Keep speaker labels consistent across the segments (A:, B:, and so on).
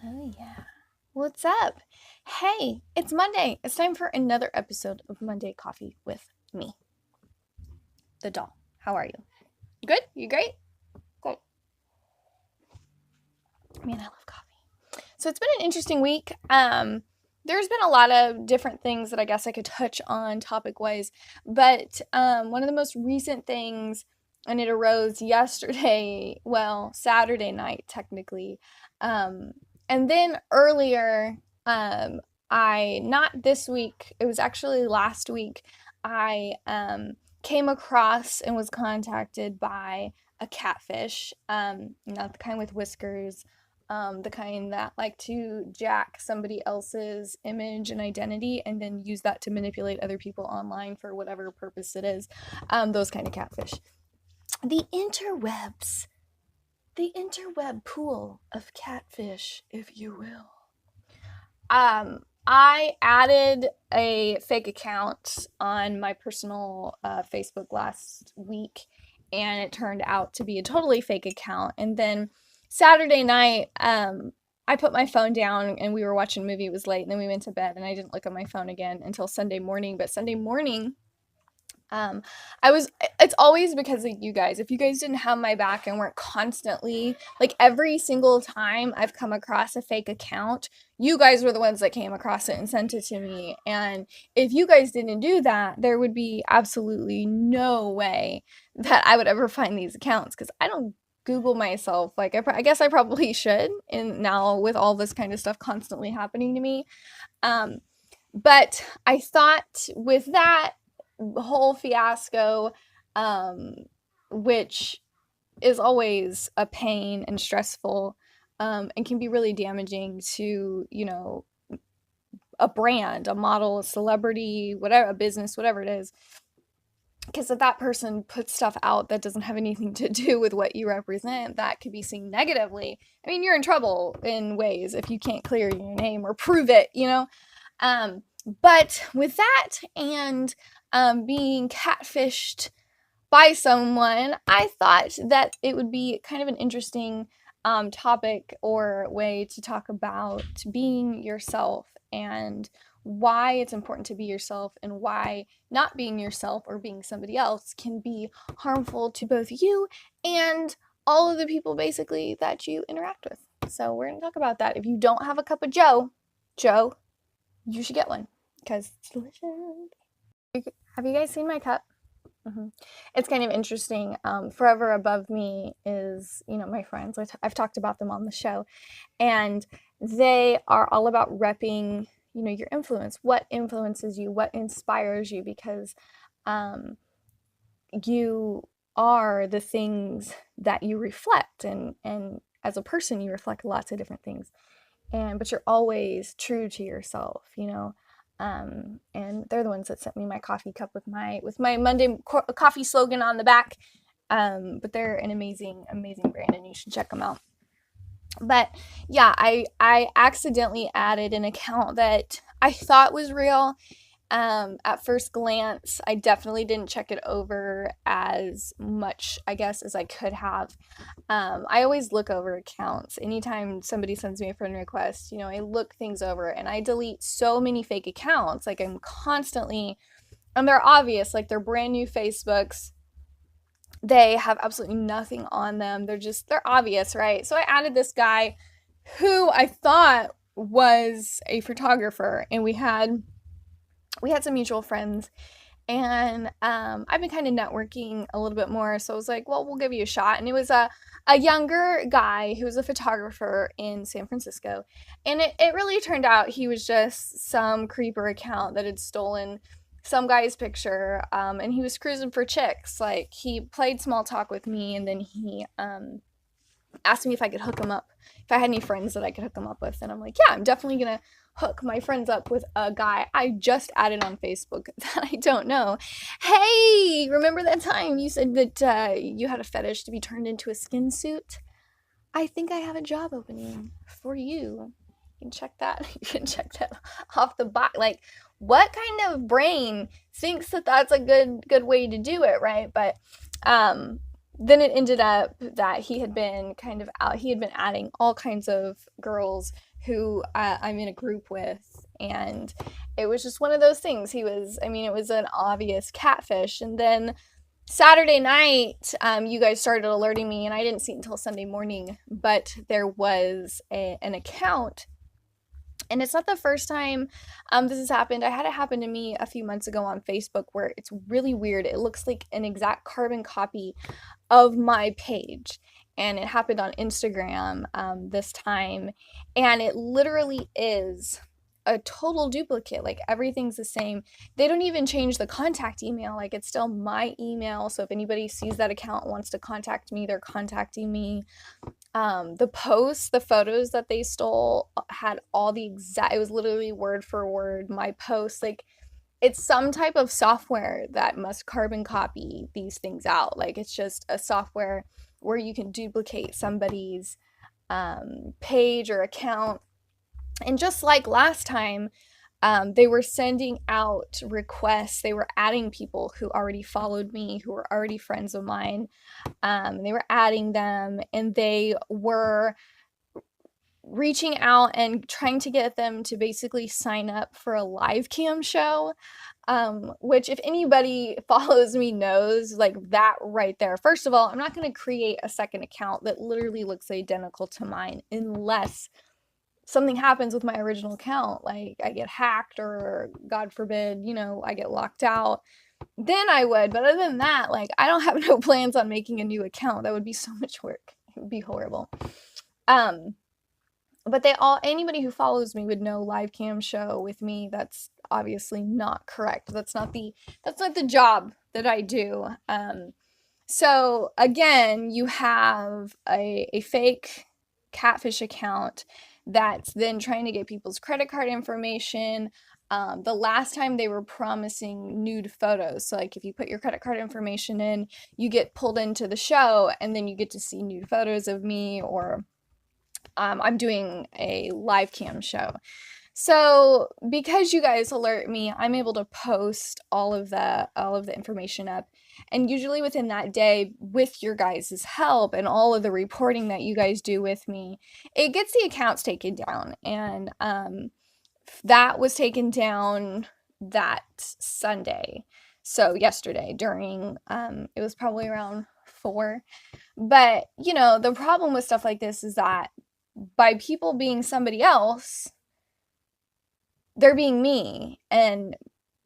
A: Oh, yeah. What's up? Hey, it's Monday. It's time for another episode of Monday Coffee with me, the doll. How are you? Good? You great? Good. Man, I love coffee. So it's been an interesting week. There's been a lot of different things that I guess I could touch on topic wise, but one of the most recent things, and it arose yesterday, well, Saturday night technically, and then earlier, um, not this week, it was actually last week, I came across and was contacted by a catfish, not the kind with whiskers, the kind that like to jack somebody else's image and identity and then use that to manipulate other people online for whatever purpose it is. Those kind of catfish. The interwebs, the interweb pool of catfish, if you will. I added a fake account on my personal Facebook last week, and it turned out to be a totally fake account. And then Saturday night, I put my phone down and we were watching a movie. It was late, and then we went to bed, and I didn't look at my phone again until Sunday morning. But Sunday morning, um, it's always because of you guys. If you guys didn't have my back and weren't constantly, like every single time I've come across a fake account, you guys were the ones that came across it and sent it to me. And if you guys didn't do that, there would be absolutely no way that I would ever find these accounts because I don't Google myself. Like, I guess I probably should. And now with all this kind of stuff constantly happening to me. Um, but I thought with that whole fiasco, um, which is always a pain and stressful, and can be really damaging to, a brand, a model, a celebrity, whatever, a business, whatever it is. Because if that person puts stuff out that doesn't have anything to do with what you represent, that could be seen negatively. I mean, you're in trouble in ways if you can't clear your name or prove it, But with that and being catfished by someone, I thought that it would be kind of an interesting topic or way to talk about being yourself and why it's important to be yourself and why not being yourself or being somebody else can be harmful to both you and all of the people basically that you interact with. So we're going to talk about that. If you don't have a cup of Joe, you should get one because it's delicious. Have you guys seen my cup? Mm-hmm. It's kind of interesting. Forever above me is, my friends. I've talked about them on the show, and they are all about repping, your influence. What influences you? What inspires you? Because you are the things that you reflect, and as a person, you reflect lots of different things. But you're always true to yourself, and they're the ones that sent me my coffee cup with my Monday coffee slogan on the back. But they're an amazing brand, and you should check them out. But yeah, I accidentally added an account that I thought was real. At first glance, I definitely didn't check it over as much, I guess, as I could have. I always look over accounts. Anytime somebody sends me a friend request, I look things over and I delete so many fake accounts. Like I'm constantly, and they're obvious, like they're brand new Facebooks. They have absolutely nothing on them. They're obvious, right? So I added this guy who I thought was a photographer, and we had some mutual friends, and I've been kind of networking a little bit more, so I was like, well, we'll give you a shot. And it was a younger guy who was a photographer in San Francisco, and it really turned out he was just some creeper account that had stolen some guy's picture, and he was cruising for chicks. Like, he played small talk with me, and then he asked me if I could hook him up, if I had any friends that I could hook him up with. And I'm like, yeah, I'm definitely gonna hook my friends up with a guy I just added on Facebook that I don't know. Hey, remember that time you said that you had a fetish to be turned into a skin suit? I think I have a job opening for you. You can check that. You can check that off the box. Like, what kind of brain thinks that that's a good way to do it, right? But then it ended up that he had been adding all kinds of girls who I'm in a group with, and it was just one of those things. He was, I mean, it was an obvious catfish. And then Saturday night, you guys started alerting me, and I didn't see it until Sunday morning, but there was an account. And it's not the first time this has happened. I had it happen to me a few months ago on Facebook, where it's really weird. It looks like an exact carbon copy of my page. And it happened on Instagram this time. And it literally is a total duplicate. Like, everything's the same. They don't even change the contact email. Like, it's still my email. So if anybody sees that account and wants to contact me, they're contacting me. The posts, the photos that they stole had all the exact, it was literally word for word my post. Like, it's some type of software that must carbon copy these things out. Like, it's just a software where you can duplicate somebody's page or account. And just like last time, they were sending out requests. They were adding people who already followed me, who were already friends of mine. They were adding them, and they were reaching out and trying to get them to basically sign up for a live cam show. Which, if anybody follows me, knows, like, that right there. First of all, I'm not going to create a second account that literally looks identical to mine unless something happens with my original account, like I get hacked, or God forbid, I get locked out. Then I would. But other than that, like, I don't have no plans on making a new account. That would be so much work. It would be horrible. But anybody who follows me would know live cam show with me. That's obviously not correct. That's not the job that I do. So again, you have a fake catfish account that's then trying to get people's credit card information. The last time they were promising nude photos. So, like, if you put your credit card information in, you get pulled into the show, and then you get to see nude photos of me, or I'm doing a live cam show. So because you guys alert me, I'm able to post all of the information up. And usually within that day, with your guys' help and all of the reporting that you guys do with me, it gets the accounts taken down. And that was taken down that Sunday. So yesterday during, it was probably around 4. But, the problem with stuff like this is that by people being somebody else, they're being me, and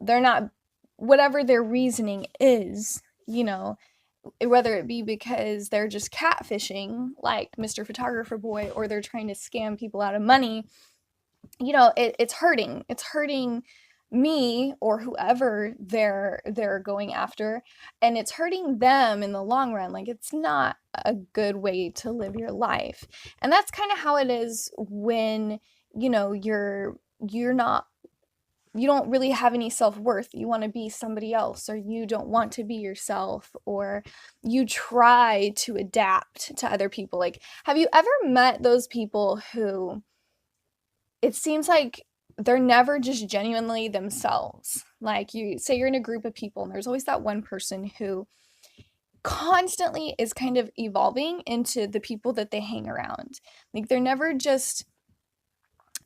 A: they're not, whatever their reasoning is, whether it be because they're just catfishing like Mr. Photographer Boy, or they're trying to scam people out of money, it's hurting me or whoever they're going after, and it's hurting them in the long run. Like, it's not a good way to live your life. And that's kind of how it is when you don't really have any self-worth. You want to be somebody else, or you don't want to be yourself, or you try to adapt to other people. Like, have you ever met those people who it seems like they're never just genuinely themselves? Like, you say you're in a group of people, and there's always that one person who constantly is kind of evolving into the people that they hang around. Like, they're never just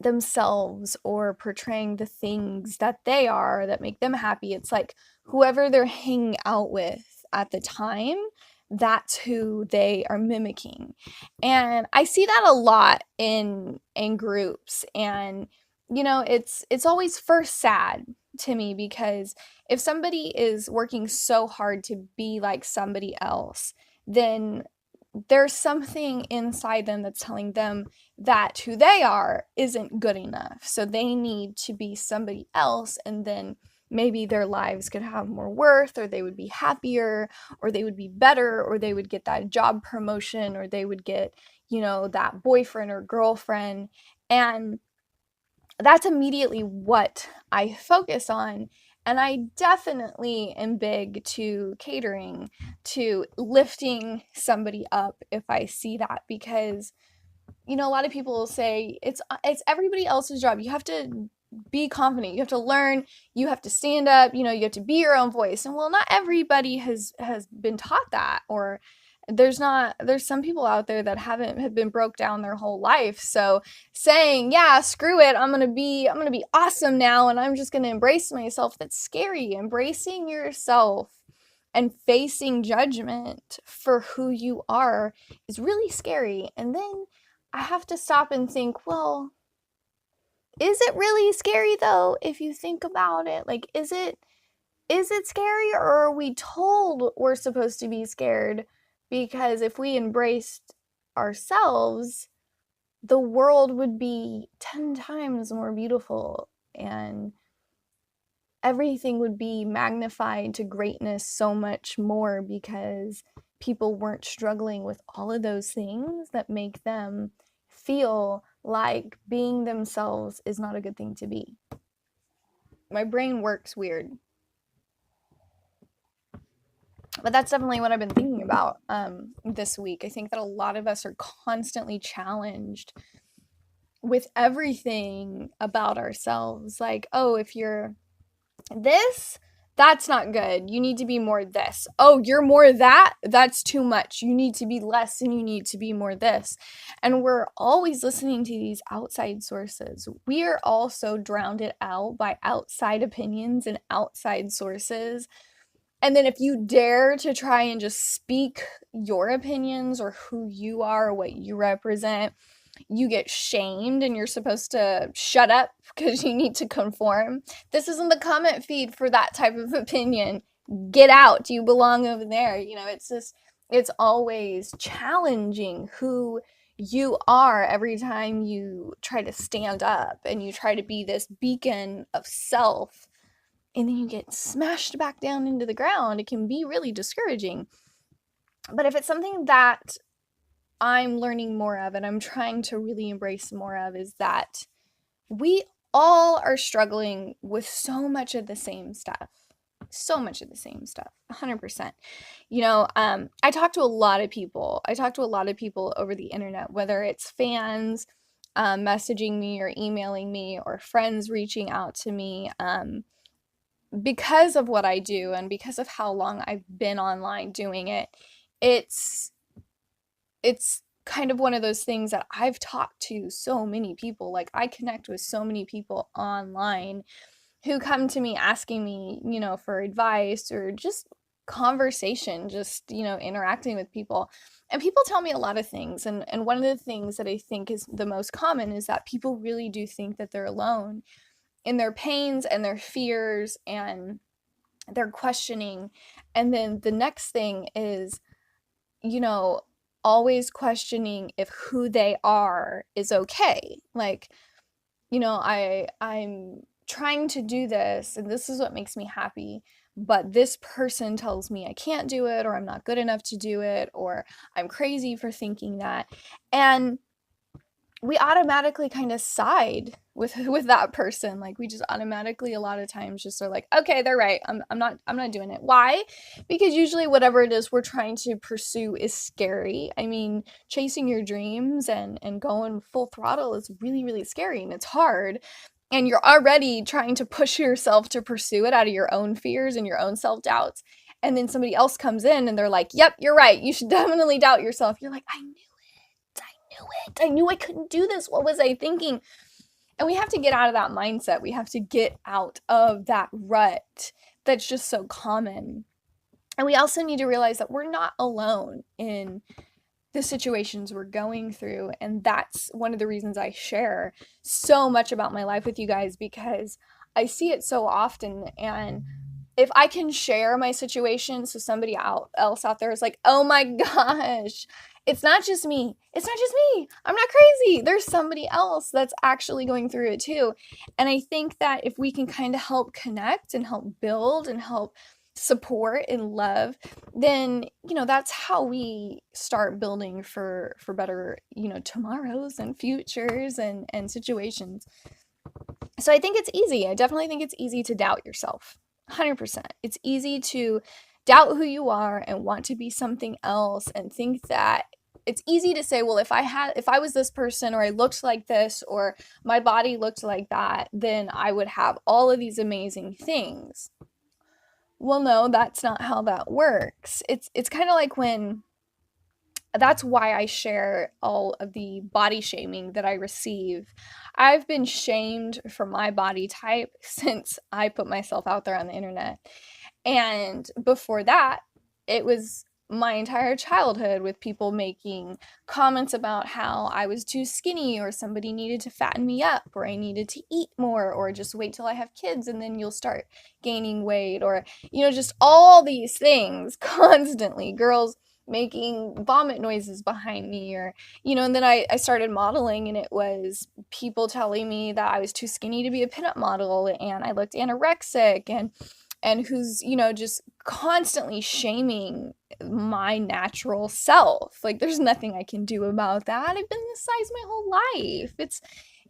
A: themselves or portraying the things that they are that make them happy. It's like whoever they're hanging out with at the time, that's who they are mimicking. And I see that a lot in groups. And it's always first sad to me, because if somebody is working so hard to be like somebody else, then there's something inside them that's telling them that who they are isn't good enough. So they need to be somebody else, and then maybe their lives could have more worth, or they would be happier, or they would be better, or they would get that job promotion, or they would get, that boyfriend or girlfriend. And that's immediately what I focus on. And I definitely am big to catering to lifting somebody up if I see that, because a lot of people will say it's everybody else's job. You have to be confident, you have to learn, you have to stand up, you have to be your own voice. And well, not everybody has been taught that, or There's some people out there that have been broke down their whole life. So saying, yeah, screw it, I'm gonna be awesome now and I'm just gonna embrace myself, that's scary. Embracing yourself and facing judgment for who you are is really scary. And then I have to stop and think, well, is it really scary though if you think about it? Like, is it scary, or are we told we're supposed to be scared? Because if we embraced ourselves, the world would be 10 times more beautiful and everything would be magnified to greatness so much more because people weren't struggling with all of those things that make them feel like being themselves is not a good thing to be. My brain works weird. But that's definitely what I've been thinking about this week. I think that a lot of us are constantly challenged with everything about ourselves. Like, oh, if you're this, that's not good. You need to be more this. Oh, you're more that. That's too much. You need to be less and you need to be more this. And we're always listening to these outside sources. We are also drowned out by outside opinions and outside sources. And then if you dare to try and just speak your opinions or who you are or what you represent, you get shamed and you're supposed to shut up because you need to conform. This isn't the comment feed for that type of opinion. Get out. You belong over there. It's always challenging who you are every time you try to stand up and you try to be this beacon of self, and then you get smashed back down into the ground. It can be really discouraging. But if it's something that I'm learning more of and I'm trying to really embrace more of, is that we all are struggling with so much of the same stuff. So much of the same stuff, 100%. I talk to a lot of people. I talk to a lot of people over the internet, whether it's fans messaging me or emailing me or friends reaching out to me. Because of what I do and because of how long I've been online doing it, it's kind of one of those things that I've talked to so many people. Like, I connect with so many people online who come to me asking me, for advice or just conversation, just, interacting with people. And people tell me a lot of things. And one of the things that I think is the most common is that people really do think that they're alone in their pains and their fears and their questioning. And then the next thing is, always questioning if who they are is okay. Like, I'm trying to do this and this is what makes me happy, but this person tells me I can't do it, or I'm not good enough to do it, or I'm crazy for thinking that. And we automatically kind of side with that person. Like, we just automatically a lot of times just are like, okay, they're right. I'm not doing it. Why? Because usually whatever it is we're trying to pursue is scary. I mean, chasing your dreams and going full throttle is really, really scary and it's hard. And you're already trying to push yourself to pursue it out of your own fears and your own self-doubts. And then somebody else comes in and they're like, yep, you're right. You should definitely doubt yourself. You're like, I knew it. I knew I couldn't do this. What was I thinking? And we have to get out of that mindset. We have to get out of that rut that's just so common. And we also need to realize that we're not alone in the situations we're going through. And that's one of the reasons I share so much about my life with you guys, because I see it so often. And if I can share my situation so somebody else out there is like, oh my gosh, it's not just me. It's not just me. I'm not crazy. There's somebody else that's actually going through it too. And I think that if we can kind of help connect and help build and help support and love, then, that's how we start building for better, tomorrows and futures and situations. So I think it's easy. I definitely think it's easy to doubt yourself. 100%. It's easy to doubt who you are and want to be something else and think that it's easy to say, well, if I was this person, or I looked like this, or my body looked like that, then I would have all of these amazing things. Well, no, that's not how that works. It's kind of like when that's why I share all of the body shaming that I receive. I've been shamed for my body type since I put myself out there on the internet. And before that, it was my entire childhood with people making comments about how I was too skinny, or somebody needed to fatten me up, or I needed to eat more, or just wait till I have kids and then you'll start gaining weight, or, just all these things constantly. Girls making vomit noises behind me, or, and then I started modeling, and it was people telling me that I was too skinny to be a pinup model and I looked anorexic, and who's, just constantly shaming my natural self. Like, there's nothing I can do about that. I've been this size my whole life.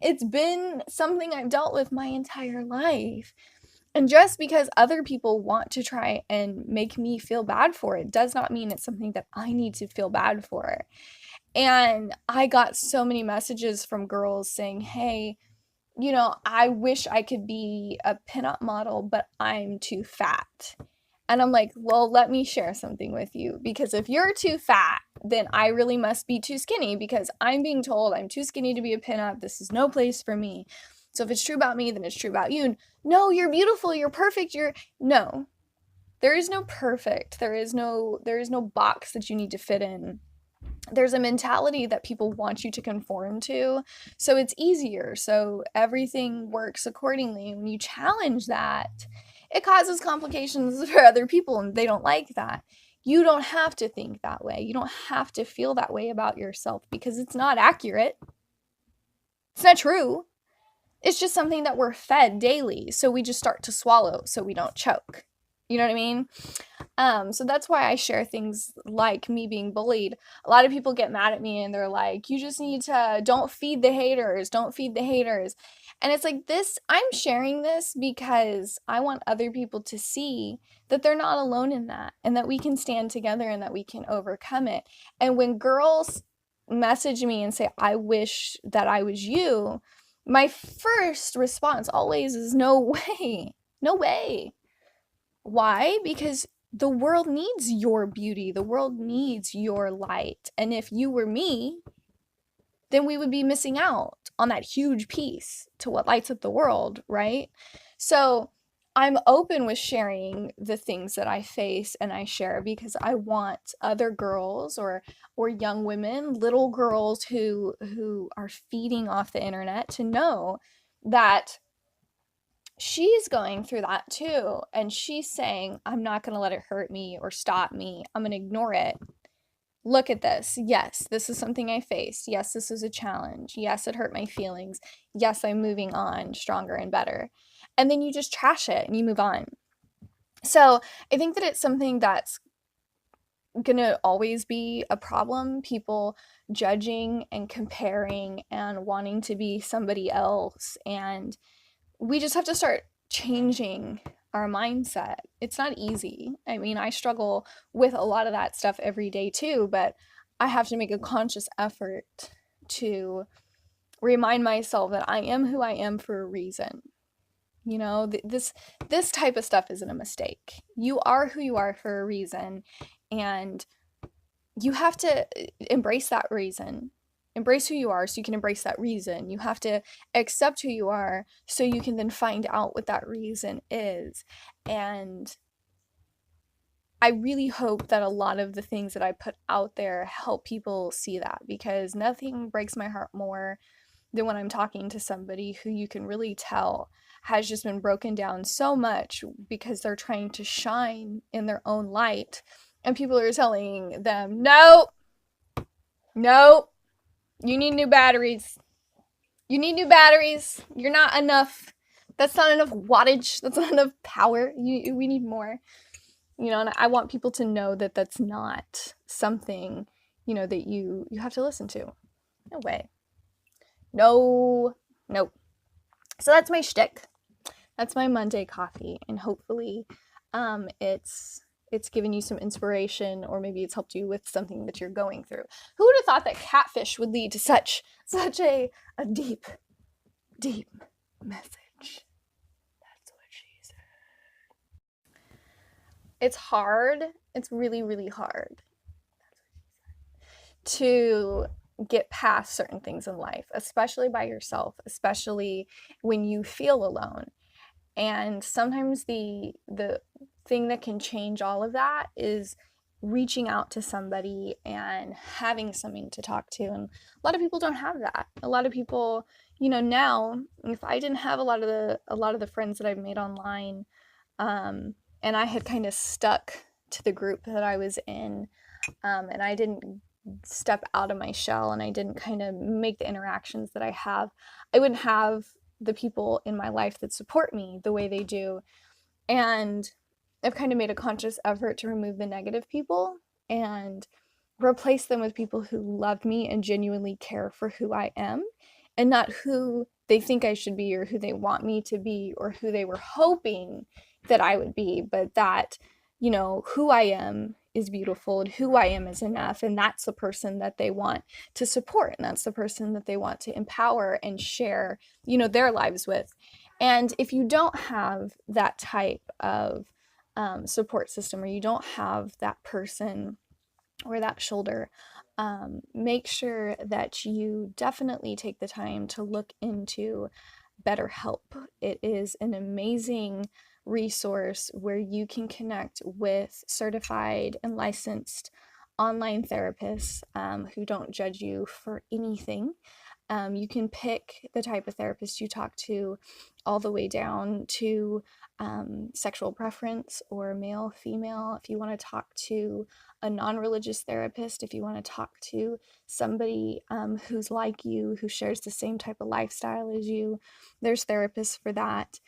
A: It's been something I've dealt with my entire life. And just because other people want to try and make me feel bad for it does not mean it's something that I need to feel bad for. And I got so many messages from girls saying, hey, I wish I could be a pinup model, but I'm too fat. And I'm like, well, let me share something with you, because if you're too fat, then I really must be too skinny, because I'm being told I'm too skinny to be a pinup. This is no place for me. So if it's true about me, then it's true about you. No, you're beautiful, you're perfect, no. There is no perfect. There is no box that you need to fit in. There's a mentality that people want you to conform to, so it's easier, so everything works accordingly. When you challenge that, it causes complications for other people, and they don't like that. You don't have to think that way. You don't have to feel that way about yourself, because it's not accurate. It's not true. It's just something that we're fed daily, so we just start to swallow so we don't choke. You know what I mean? So that's why I share things like me being bullied. A lot of people get mad at me and they're like, you just need to, don't feed the haters, don't feed the haters. And it's like this, I'm sharing this because I want other people to see that they're not alone in that, and that we can stand together, and that we can overcome it. And when girls message me and say, I wish that I was you, my first response always is, no way, no way. Why? Because the world needs your beauty. The world needs your light. And if you were me, then we would be missing out on that huge piece to what lights up the world, right? So I'm open with sharing the things that I face, and I share because I want other girls, or young women, little girls who are feeding off the internet, to know that she's going through that too, and she's saying, I'm not going to let it hurt me or stop me. I'm going to ignore it. Look at this. Yes, this is something I faced. Yes, this is a challenge. Yes, it hurt my feelings. Yes, I'm moving on stronger and better. And then you just trash it and you move on. So I think that it's something that's gonna always be a problem, people judging and comparing and wanting to be somebody else. And we just have to start changing our mindset. It's not easy. I mean, I struggle with a lot of that stuff every day too, but I have to make a conscious effort to remind myself that I am who I am for a reason. This type of stuff isn't a mistake. You are who you are for a reason, and you have to embrace that reason. Embrace who you are so you can embrace that reason. You have to accept who you are so you can then find out what that reason is. And I really hope that a lot of the things that I put out there help people see that, because nothing breaks my heart more than when I'm talking to somebody who you can really tell has just been broken down so much because they're trying to shine in their own light, and people are telling them, no, you need new batteries. You need new batteries. You're not enough. That's not enough wattage. That's not enough power. We need more. And I want people to know that that's not something, that you have to listen to. No way. No. So that's my shtick. That's my Monday coffee, and hopefully it's given you some inspiration, or maybe it's helped you with something that you're going through. Who would have thought that catfish would lead to such a deep message? That's what she said. It's hard. It's really, really hard. to get past certain things in life, especially by yourself, especially when you feel alone. And sometimes the thing that can change all of that is reaching out to somebody and having something to talk to. And a lot of people don't have that. A lot of people, now, if I didn't have a lot of the friends that I've made online, and I had kind of stuck to the group that I was in, and I didn't step out of my shell, and I didn't kind of make the interactions that I have, I wouldn't have the people in my life that support me the way they do. And I've kind of made a conscious effort to remove the negative people and replace them with people who love me and genuinely care for who I am, and not who they think I should be or who they want me to be or who they were hoping that I would be, but that, who I am is beautiful and who I am is enough. And that's the person that they want to support. And that's the person that they want to empower and share, their lives with. And if you don't have that type of support system, or you don't have that person or that shoulder, make sure that you definitely take the time to look into BetterHelp. It is an amazing resource where you can connect with certified and licensed online therapists who don't judge you for anything. You can pick the type of therapist you talk to, all the way down to sexual preference or male, female. If you want to talk to a non-religious therapist, if you want to talk to somebody who's like you, who shares the same type of lifestyle as you, there's therapists for that.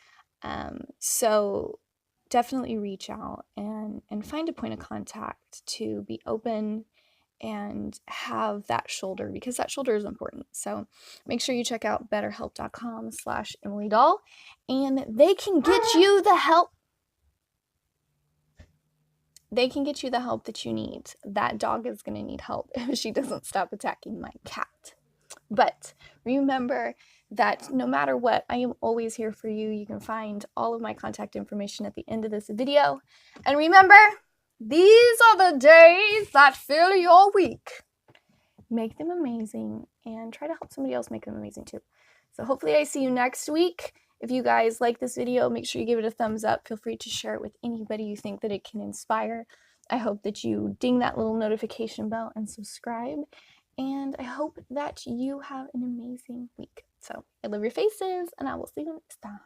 A: So definitely reach out and find a point of contact to be open and have that shoulder, because that shoulder is important. So make sure you check out betterhelp.com/EmilyDoll, and they can get you the help. They can get you the help that you need. That dog is going to need help if she doesn't stop attacking my cat. But remember that no matter what, I am always here for you. You can find all of my contact information at the end of this video. And remember, these are the days that fill your week. Make them amazing and try to help somebody else make them amazing too. So hopefully I see you next week. If you guys like this video, make sure you give it a thumbs up. Feel free to share it with anybody you think that it can inspire. I hope that you ding that little notification bell and subscribe. And I hope that you have an amazing week. So I love your faces, and I will see you next time.